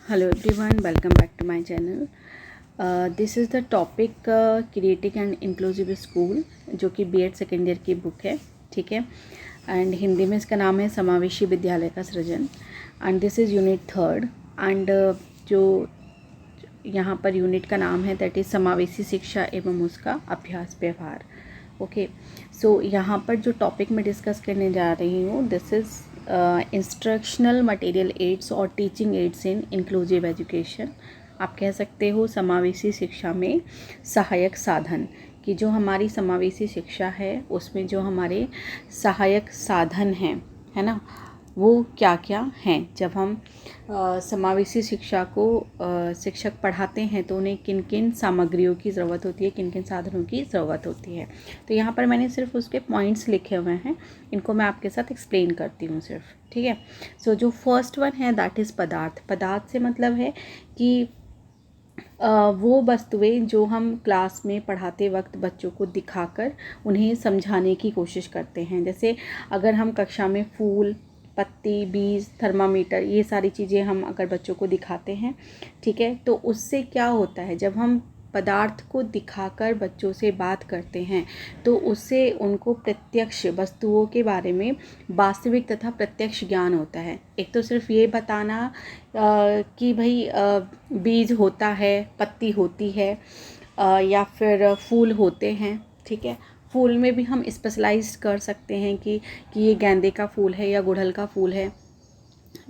Hello everyone, welcome back to my channel. This is the topic creative and inclusive school, जो कि BEd second year की book है. ठीक है. And Hindi में इसका नाम है समावेशी विद्यालय का सृजन. And this is unit 3. And जो यहाँ पर यूनिट का नाम है दैट इज़ समावेशी शिक्षा एवं उसका अभ्यास व्यवहार. ओके. सो यहाँ पर जो टॉपिक मैं डिस्कस करने जा रही हूँ this is instructional material aids और teaching aids in inclusive education. आप कह सकते हो समावेशी शिक्षा में सहायक साधन, कि जो हमारी समावेशी शिक्षा है उसमें जो हमारे सहायक साधन हैं, है ना, वो क्या क्या हैं. जब हम समावेशी शिक्षा को शिक्षक पढ़ाते हैं तो उन्हें किन किन सामग्रियों की ज़रूरत होती है, किन किन साधनों की ज़रूरत होती है. तो यहाँ पर मैंने सिर्फ उसके पॉइंट्स लिखे हुए हैं, इनको मैं आपके साथ एक्सप्लेन करती हूँ सिर्फ. ठीक है. सो जो फर्स्ट वन है दैट इज़ पदार्थ. पदार्थ से मतलब है कि वो वस्तुएं जो हम क्लास में पढ़ाते वक्त बच्चों को दिखाकर उन्हें समझाने की कोशिश करते हैं. जैसे अगर हम कक्षा में फूल, पत्ती, बीज, थर्मामीटर, ये सारी चीज़ें हम अगर बच्चों को दिखाते हैं, ठीक है, तो उससे क्या होता है, जब हम पदार्थ को दिखाकर बच्चों से बात करते हैं तो उससे उनको प्रत्यक्ष वस्तुओं के बारे में वास्तविक तथा प्रत्यक्ष ज्ञान होता है. एक तो सिर्फ ये बताना कि भाई बीज होता है, पत्ती होती है, या फिर फूल होते हैं. ठीक है. फूल में भी हम स्पेशलाइज कर सकते हैं कि ये गेंदे का फूल है या गुड़हल का फूल है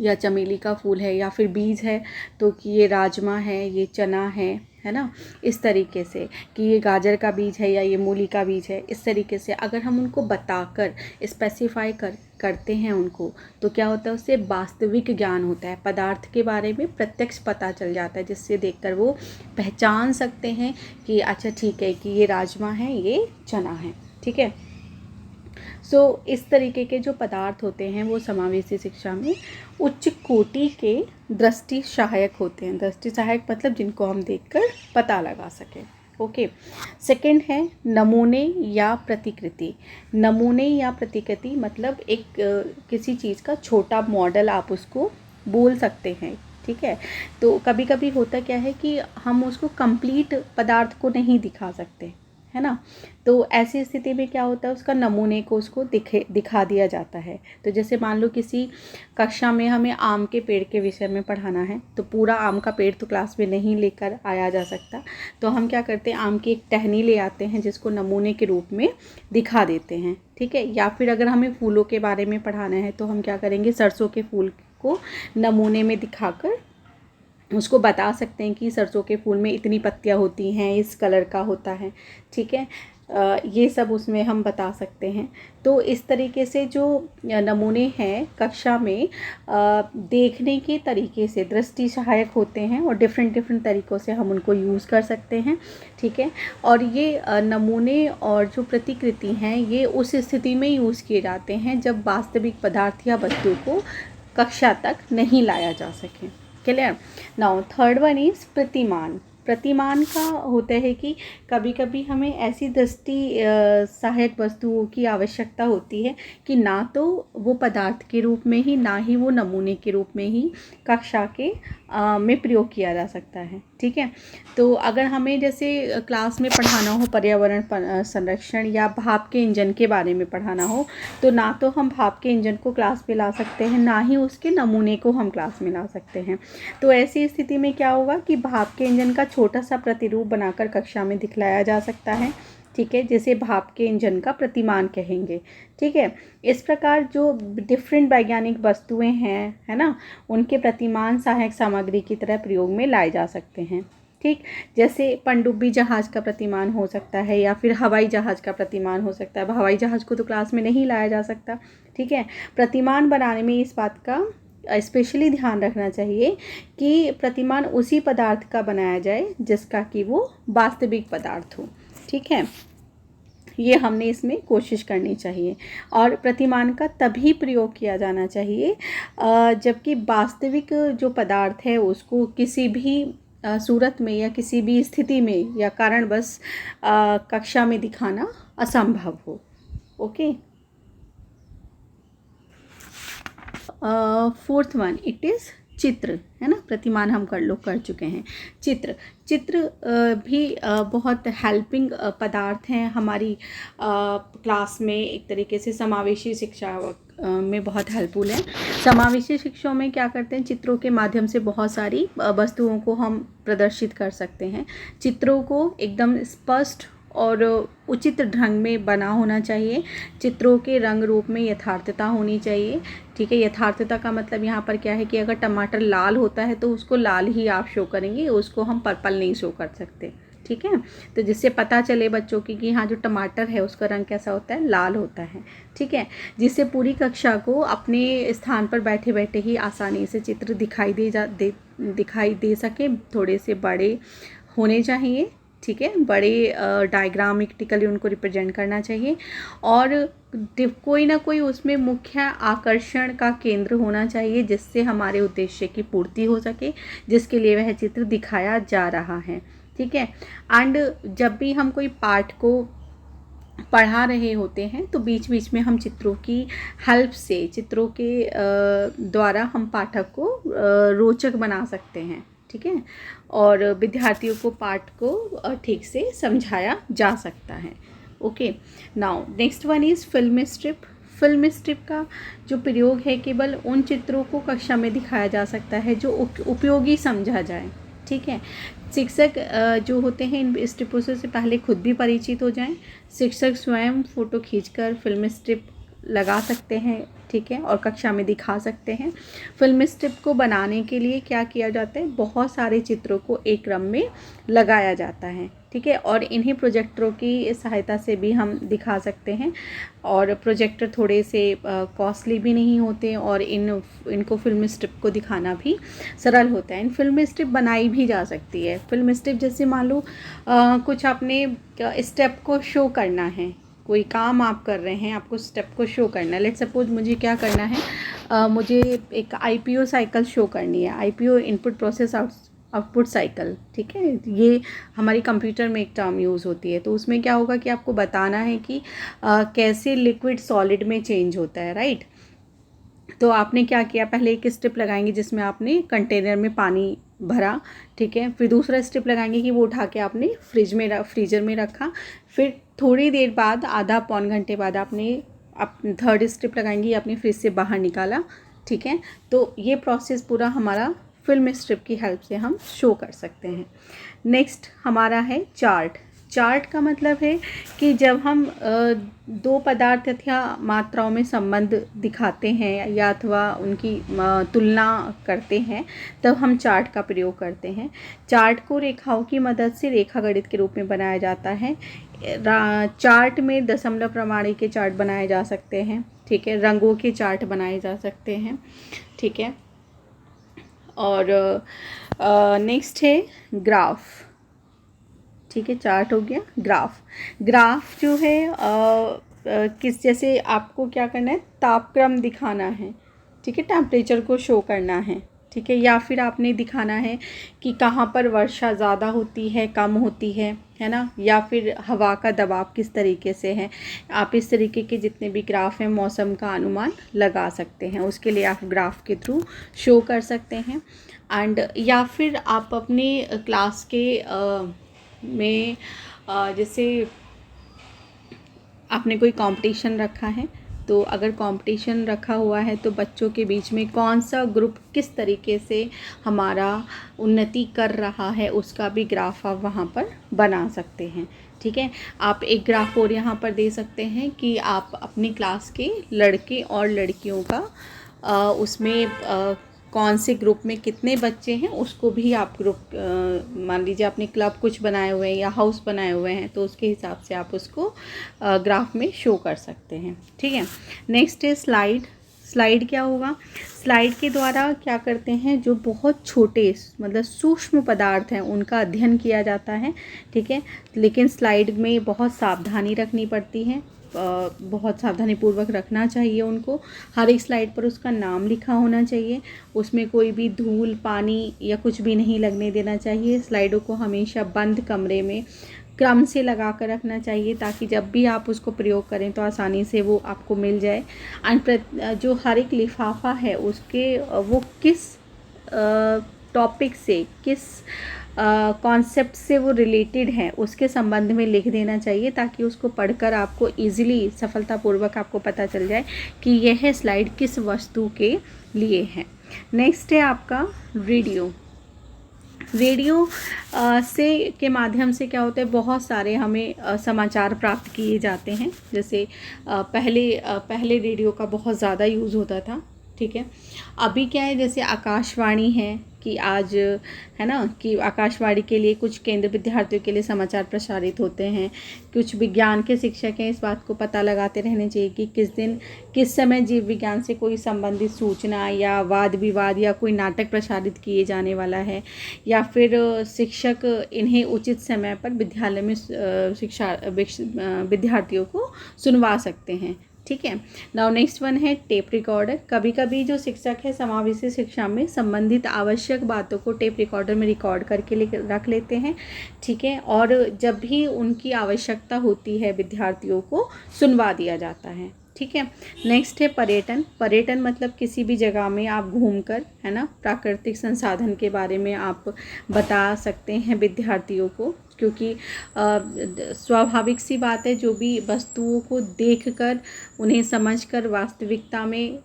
या चमेली का फूल है, या फिर बीज है तो कि ये राजमा है, ये चना है ना. इस तरीके से कि ये गाजर का बीज है या ये मूली का बीज है. इस तरीके से अगर हम उनको बताकर स्पेसिफाई करते हैं उनको, तो क्या होता है, उससे वास्तविक ज्ञान होता है, पदार्थ के बारे में प्रत्यक्ष पता चल जाता है, जिससे देखकर वो पहचान सकते हैं कि अच्छा ठीक है कि ये राजमा है, ये चना है. ठीक है. सो इस तरीके के जो पदार्थ होते हैं वो समावेशी शिक्षा में उच्च कोटि के दृष्टि सहायक होते हैं. दृष्टि सहायक मतलब जिनको हम देखकर पता लगा सकें. ओके. सेकंड है नमूने या प्रतिकृति. नमूने या प्रतिकृति मतलब एक किसी चीज़ का छोटा मॉडल आप उसको बोल सकते हैं. ठीक है. तो कभी कभी होता क्या है कि हम उसको कंप्लीट पदार्थ को नहीं दिखा सकते, है ना. तो ऐसी स्थिति में क्या होता है, उसका नमूने को उसको दिखा दिया जाता है. तो जैसे मान लो किसी कक्षा में हमें आम के पेड़ के विषय में पढ़ाना है, तो पूरा आम का पेड़ तो क्लास में नहीं लेकर आया जा सकता. तो हम क्या करते हैं, आम की एक टहनी ले आते हैं जिसको नमूने के रूप में दिखा देते हैं. ठीक है. या फिर अगर हमें फूलों के बारे में पढ़ाना है तो हम क्या करेंगे, सरसों के फूल को नमूने में दिखाकर उसको बता सकते हैं कि सरसों के फूल में इतनी पत्तियां होती हैं, इस कलर का होता है. ठीक है. ये सब उसमें हम बता सकते हैं. तो इस तरीके से जो नमूने हैं कक्षा में देखने के तरीके से दृष्टि सहायक होते हैं और डिफरेंट तरीक़ों से हम उनको यूज़ कर सकते हैं. ठीक है. और ये नमूने और जो प्रतिकृति हैं ये उस स्थिति में यूज़ किए जाते हैं जब वास्तविक पदार्थ या वस्तु को कक्षा तक नहीं लाया जा सके. Clear. Now third one is प्रतिमान. प्रतिमान का होता है कि कभी कभी हमें ऐसी दृष्टि सहायक वस्तुओं की आवश्यकता होती है कि ना तो वो पदार्थ के रूप में ही, ना ही वो नमूने के रूप में ही कक्षा के में प्रयोग किया जा सकता है. ठीक है. तो अगर हमें जैसे क्लास में पढ़ाना हो पर्यावरण संरक्षण या भाप के इंजन के बारे में पढ़ाना हो, तो ना तो हम भाप के इंजन को क्लास में ला सकते हैं, ना ही उसके नमूने को हम क्लास में ला सकते हैं. तो ऐसी स्थिति में क्या होगा कि भाप के इंजन का छोटा सा प्रतिरूप बनाकर कक्षा में दिखलाया जा सकता है. ठीक है. जिसे भाप के इंजन का प्रतिमान कहेंगे. ठीक है. इस प्रकार जो डिफरेंट वैज्ञानिक वस्तुएं हैं, है ना, उनके प्रतिमान सहायक सामग्री की तरह प्रयोग में लाए जा सकते हैं. ठीक. जैसे पनडुब्बी जहाज़ का प्रतिमान हो सकता है या फिर हवाई जहाज़ का प्रतिमान हो सकता है. अब हवाई जहाज़ को तो क्लास में नहीं लाया जा सकता. ठीक है. प्रतिमान बनाने में इस बात का स्पेशली ध्यान रखना चाहिए कि प्रतिमान उसी पदार्थ का बनाया जाए जिसका कि वो वास्तविक पदार्थ हो. ठीक है. ये हमने इसमें कोशिश करनी चाहिए. और प्रतिमान का तभी प्रयोग किया जाना चाहिए जबकि वास्तविक जो पदार्थ है उसको किसी भी सूरत में या किसी भी स्थिति में या कारणवश कक्षा में दिखाना असंभव हो. Okay. Fourth one it is चित्र, है ना, प्रतिमान हम कर चुके हैं। चित्र भी बहुत हेल्पिंग पदार्थ हैं हमारी क्लास में, एक तरीके से समावेशी शिक्षा में बहुत हेल्पफुल है। समावेशी शिक्षा में क्या करते हैं, चित्रों के माध्यम से बहुत सारी वस्तुओं को हम प्रदर्शित कर सकते हैं। चित्रों को एकदम स्पष्ट और उचित ढंग में बना होना चाहिए। चित्रों के रंग रूप में यथार्थता होनी चाहिए। ठीक है, यथार्थता का मतलब यहाँ पर क्या है कि अगर टमाटर लाल होता है तो उसको लाल ही आप शो करेंगे, उसको हम पर्पल नहीं शो कर सकते। ठीक है, तो जिससे पता चले बच्चों की कि हाँ जो टमाटर है उसका रंग कैसा होता है, लाल होता है। ठीक है, जिससे पूरी कक्षा को अपने स्थान पर बैठे बैठे ही आसानी से चित्र दिखाई दे सके। थोड़े से बड़े होने चाहिए। ठीक है, बड़े डायग्रामिकली उनको रिप्रेजेंट करना चाहिए और कोई ना कोई उसमें मुख्य आकर्षण का केंद्र होना चाहिए, जिससे हमारे उद्देश्य की पूर्ति हो सके, जिसके लिए वह चित्र दिखाया जा रहा है। ठीक है, एंड जब भी हम कोई पाठ को पढ़ा रहे होते हैं तो बीच बीच में हम चित्रों की हेल्प से, चित्रों के द्वारा हम पाठक को रोचक बना सकते हैं। ठीक है, और विद्यार्थियों को पाठ को ठीक से समझाया जा सकता है। Okay, now next one is film strip. Film strip का जो प्रयोग है केवल उन चित्रों को कक्षा में दिखाया जा सकता है जो उपयोगी समझा जाए। ठीक है, शिक्षक जो होते हैं इन स्ट्रिपों से पहले खुद भी परिचित हो जाएं। शिक्षक स्वयं फ़ोटो खींचकर फिल्म स्ट्रिप लगा सकते हैं। ठीक है, और कक्षा में दिखा सकते हैं। फिल्म स्ट्रिप को बनाने के लिए क्या किया जाता है, बहुत सारे चित्रों को एक क्रम में लगाया जाता है। ठीक है, और इन्हीं प्रोजेक्टरों की सहायता से भी हम दिखा सकते हैं, और प्रोजेक्टर थोड़े से कॉस्टली भी नहीं होते और इनको फिल्म स्ट्रिप को दिखाना भी सरल होता है। इन फिल्म स्ट्रिप बनाई भी जा सकती है। फिल्म स्ट्रिप जैसे मान लो कुछ आपने स्टेप को शो करना है, कोई काम आप कर रहे हैं, आपको स्टेप को शो करना है। लेट्स सपोज मुझे क्या करना है, मुझे एक IPO साइकिल शो करनी है, IPO input process output cycle. ठीक है, ये हमारी कंप्यूटर में एक टर्म यूज़ होती है। तो उसमें क्या होगा कि आपको बताना है कि कैसे लिक्विड सॉलिड में चेंज होता है। राइट, तो आपने क्या किया, पहले एक स्ट्रिप लगाएंगे जिसमें आपने कंटेनर में पानी भरा। ठीक है, फिर दूसरा स्ट्रिप लगाएंगे कि वो उठा के आपने फ्रीजर में रखा। फिर थोड़ी देर बाद, आधा पौन घंटे बाद आपने थर्ड स्ट्रिप लगाएंगे, आपने फ्रिज से बाहर निकाला। ठीक है, तो ये प्रोसेस पूरा हमारा फिल्म स्ट्रिप की हेल्प से हम शो कर सकते हैं। नेक्स्ट हमारा है चार्ट। चार्ट का मतलब है कि जब हम दो पदार्थ या मात्राओं में संबंध दिखाते हैं या अथवा उनकी तुलना करते हैं, तब हम चार्ट का प्रयोग करते हैं। चार्ट को रेखाओं की मदद से रेखागणित के रूप में बनाया जाता है। चार्ट में दशमलव प्रमाणी के चार्ट बनाए जा सकते हैं। ठीक है, रंगों के चार्ट बनाए जा सकते हैं। ठीक है, और नेक्स्ट है ग्राफ। ठीक है, चार्ट हो गया। ग्राफ जो है किस, जैसे आपको क्या करना है, तापक्रम दिखाना है। ठीक है, टेम्परेचर को शो करना है। ठीक है, या फिर आपने दिखाना है कि कहाँ पर वर्षा ज़्यादा होती है, कम होती है ना, या फिर हवा का दबाव किस तरीके से है। आप इस तरीके के जितने भी ग्राफ हैं मौसम का अनुमान लगा सकते हैं। उसके लिए आप ग्राफ के थ्रू शो कर सकते हैं। एंड या फिर आप अपने क्लास के में जैसे आपने कोई कंपटीशन रखा है, तो अगर कंपटीशन रखा हुआ है तो बच्चों के बीच में कौन सा ग्रुप किस तरीके से हमारा उन्नति कर रहा है, उसका भी ग्राफ आप वहाँ पर बना सकते हैं। ठीक है, आप एक ग्राफ और यहाँ पर दे सकते हैं कि आप अपनी क्लास के लड़के और लड़कियों का उसमें कौन से ग्रुप में कितने बच्चे हैं उसको भी आप ग्रुप, मान लीजिए आपने क्लब कुछ बनाए हुए हैं या हाउस बनाए हुए हैं, तो उसके हिसाब से आप उसको ग्राफ में शो कर सकते हैं। ठीक है, नेक्स्ट है स्लाइड। स्लाइड क्या होगा, स्लाइड के द्वारा क्या करते हैं, जो बहुत छोटे मतलब सूक्ष्म पदार्थ हैं उनका अध्ययन किया जाता है। ठीक है, लेकिन स्लाइड में बहुत सावधानी रखनी पड़ती है, बहुत सावधानीपूर्वक रखना चाहिए उनको। हर एक स्लाइड पर उसका नाम लिखा होना चाहिए, उसमें कोई भी धूल, पानी या कुछ भी नहीं लगने देना चाहिए। स्लाइडों को हमेशा बंद कमरे में क्रम से लगा कर रखना चाहिए, ताकि जब भी आप उसको प्रयोग करें तो आसानी से वो आपको मिल जाए। एंड जो हर एक लिफाफा है उसके वो किस टॉपिक से, किस कॉन्सेप्ट से वो रिलेटेड है उसके संबंध में लिख देना चाहिए, ताकि उसको पढ़कर आपको इजीली सफलतापूर्वक आपको पता चल जाए कि यह स्लाइड किस वस्तु के लिए है। नेक्स्ट है आपका रेडियो। रेडियो से के माध्यम से क्या होता है, बहुत सारे हमें समाचार प्राप्त किए जाते हैं। जैसे पहले रेडियो का बहुत ज़्यादा यूज़ होता था, ठीक है। अभी क्या है, जैसे आकाशवाणी है कि आज है ना कि आकाशवाणी के लिए कुछ केंद्र विद्यार्थियों के लिए समाचार प्रसारित होते हैं। कुछ विज्ञान के शिक्षक हैं, इस बात को पता लगाते रहने चाहिए कि किस दिन किस समय जीव विज्ञान से कोई संबंधित सूचना या वाद विवाद या कोई नाटक प्रसारित किए जाने वाला है, या फिर शिक्षक इन्हें उचित समय पर विद्यालय में विद्यार्थियों को सुनवा सकते हैं, ठीक है। नाउ नेक्स्ट वन है टेप रिकॉर्डर। कभी कभी जो शिक्षक है समावेशी शिक्षा में संबंधित आवश्यक बातों को टेप रिकॉर्डर में रिकॉर्ड करके रख लेते हैं, ठीक है, और जब भी उनकी आवश्यकता होती है विद्यार्थियों को सुनवा दिया जाता है, ठीक है। नेक्स्ट है पर्यटन। पर्यटन मतलब किसी भी जगह में आप घूमकर, है ना, प्राकृतिक संसाधन के बारे में आप बता सकते हैं विद्यार्थियों को, क्योंकि स्वाभाविक सी बात है, जो भी वस्तुओं को देखकर उन्हें समझकर वास्तविकता में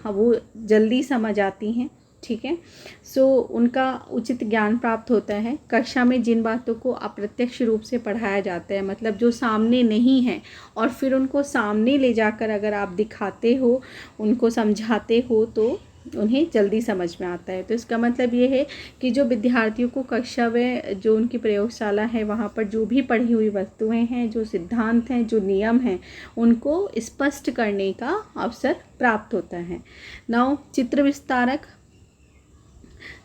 वो जल्दी समझ आती हैं, ठीक है। सो उनका उचित ज्ञान प्राप्त होता है। कक्षा में जिन बातों को अप्रत्यक्ष रूप से पढ़ाया जाता है, मतलब जो सामने नहीं है, और फिर उनको सामने ले जाकर अगर आप दिखाते हो, उनको समझाते हो, तो उन्हें जल्दी समझ में आता है। तो इसका मतलब ये है कि जो विद्यार्थियों को कक्षा में जो उनकी प्रयोगशाला है वहाँ पर जो भी पढ़ी हुई वस्तुएं हैं, जो सिद्धांत हैं, जो नियम हैं, उनको स्पष्ट करने का अवसर प्राप्त होता है। नाउ चित्र विस्तारक।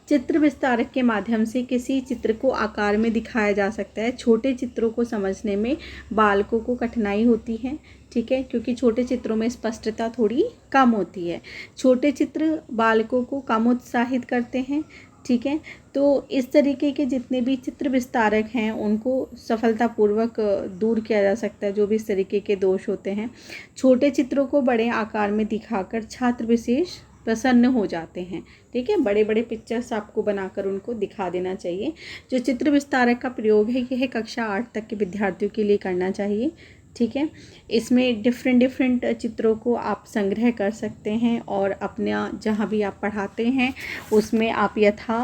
चित्र विस्तारक के माध्यम से किसी चित्र को आकार में दिखाया जा सकता है। छोटे चित्रों को समझने में बालकों को कठिनाई होती है, ठीक है, क्योंकि छोटे चित्रों में स्पष्टता थोड़ी कम होती है। छोटे चित्र बालकों को कम उत्साहित करते हैं, ठीक है। तो इस तरीके के जितने भी चित्र विस्तारक हैं उनको सफलतापूर्वक दूर किया जा सकता है, जो भी इस तरीके के दोष होते हैं। छोटे चित्रों को बड़े आकार में दिखाकर छात्र विशेष प्रसन्न हो जाते हैं, ठीक है। बड़े बड़े पिक्चर्स आपको बनाकर उनको दिखा देना चाहिए। जो चित्र विस्तारक का प्रयोग है यह कक्षा 8 तक के विद्यार्थियों के लिए करना चाहिए, ठीक है। इसमें डिफरेंट चित्रों को आप संग्रह कर सकते हैं और अपना जहाँ भी आप पढ़ाते हैं उसमें आप यथा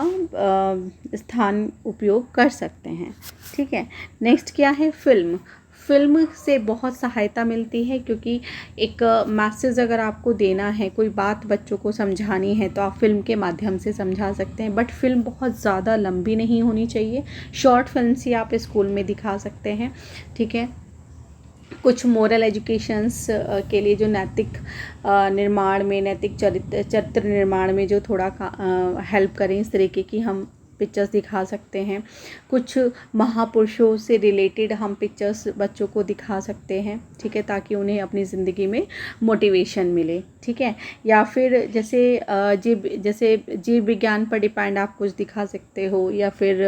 स्थान उपयोग कर सकते हैं, ठीक है। नेक्स्ट क्या है, फिल्म। फिल्म से बहुत सहायता मिलती है, क्योंकि एक मैसेज अगर आपको देना है, कोई बात बच्चों को समझानी है, तो आप फिल्म के माध्यम से समझा सकते हैं। बट फिल्म बहुत ज़्यादा लंबी नहीं होनी चाहिए। शॉर्ट फिल्म्स ही आप स्कूल में दिखा सकते हैं, ठीक है। कुछ मोरल एजुकेशंस के लिए जो नैतिक निर्माण में, नैतिक चरित्र निर्माण में जो थोड़ा हेल्प करें, इस तरीके की हम पिक्चर्स दिखा सकते हैं। कुछ महापुरुषों से रिलेटेड हम पिक्चर्स बच्चों को दिखा सकते हैं, ठीक है, ताकि उन्हें अपनी ज़िंदगी में मोटिवेशन मिले, ठीक है। या फिर जैसे जीव विज्ञान पर डिपेंड आप कुछ दिखा सकते हो, या फिर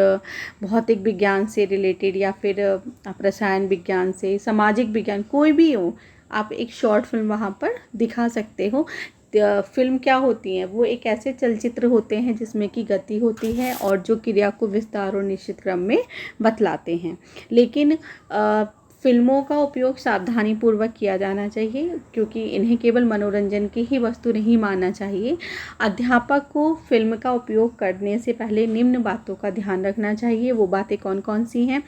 भौतिक विज्ञान से रिलेटेड, या फिर आप रसायन विज्ञान से, सामाजिक विज्ञान, कोई भी हो, आप एक शॉर्ट फिल्म वहाँ पर दिखा सकते हो। फिल्म क्या होती हैं, वो एक ऐसे चलचित्र होते हैं जिसमें कि गति होती है और जो क्रिया को विस्तार और निश्चित क्रम में बतलाते हैं। लेकिन फिल्मों का उपयोग सावधानीपूर्वक किया जाना चाहिए, क्योंकि इन्हें केवल मनोरंजन की ही वस्तु नहीं मानना चाहिए। अध्यापक को फिल्म का उपयोग करने से पहले निम्न बातों का ध्यान रखना चाहिए। वो बातें कौन कौन सी हैं?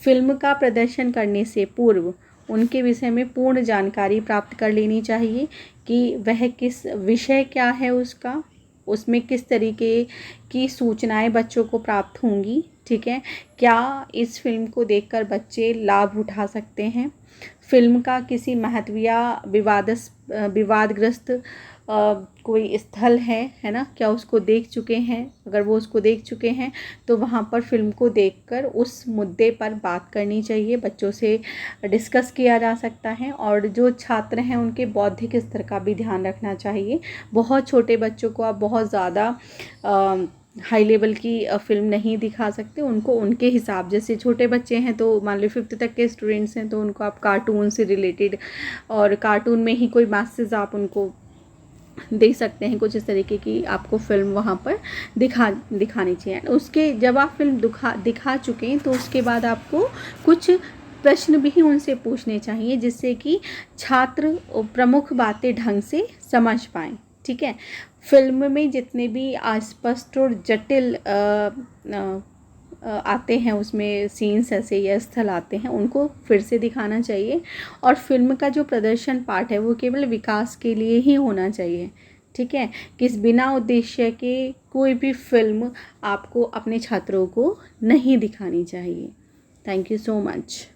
फिल्म का प्रदर्शन करने से पूर्व उनके विषय में पूर्ण जानकारी प्राप्त कर लेनी चाहिए कि वह किस विषय क्या है उसका, उसमें किस तरीके की सूचनाएं बच्चों को प्राप्त होंगी, ठीक है। क्या इस फिल्म को देखकर बच्चे लाभ उठा सकते हैं? फिल्म का किसी महत्व या विवादग्रस्त कोई स्थल है ना, क्या उसको देख चुके हैं? अगर वो उसको देख चुके हैं तो वहाँ पर फिल्म को देखकर उस मुद्दे पर बात करनी चाहिए, बच्चों से डिस्कस किया जा सकता है। और जो छात्र हैं उनके बौद्धिक स्तर का भी ध्यान रखना चाहिए। बहुत छोटे बच्चों को आप बहुत ज़्यादा हाई लेवल की फ़िल्म नहीं दिखा सकते। उनको उनके हिसाब, जैसे छोटे बच्चे हैं तो मान लो 5th तक के स्टूडेंट्स हैं तो उनको आप कार्टून से रिलेटेड और कार्टून में ही कोई मैसेज आप उनको दे सकते हैं, कुछ इस तरीके की आपको फ़िल्म वहाँ पर दिखानी चाहिए। उसके जब आप फ़िल्म दिखा चुके हैं तो उसके बाद आपको कुछ प्रश्न भी उनसे पूछने चाहिए, जिससे कि छात्र प्रमुख बातें ढंग से समझ पाएँ। ठीक है, फ़िल्म में जितने भी अस्पष्ट और जटिल आते हैं, उसमें सीन्स ऐसे या स्थल आते हैं, उनको फिर से दिखाना चाहिए। और फिल्म का जो प्रदर्शन पार्ट है वो केवल विकास के लिए ही होना चाहिए। ठीक है, किस बिना उद्देश्य के कोई भी फिल्म आपको अपने छात्रों को नहीं दिखानी चाहिए। Thank you so much.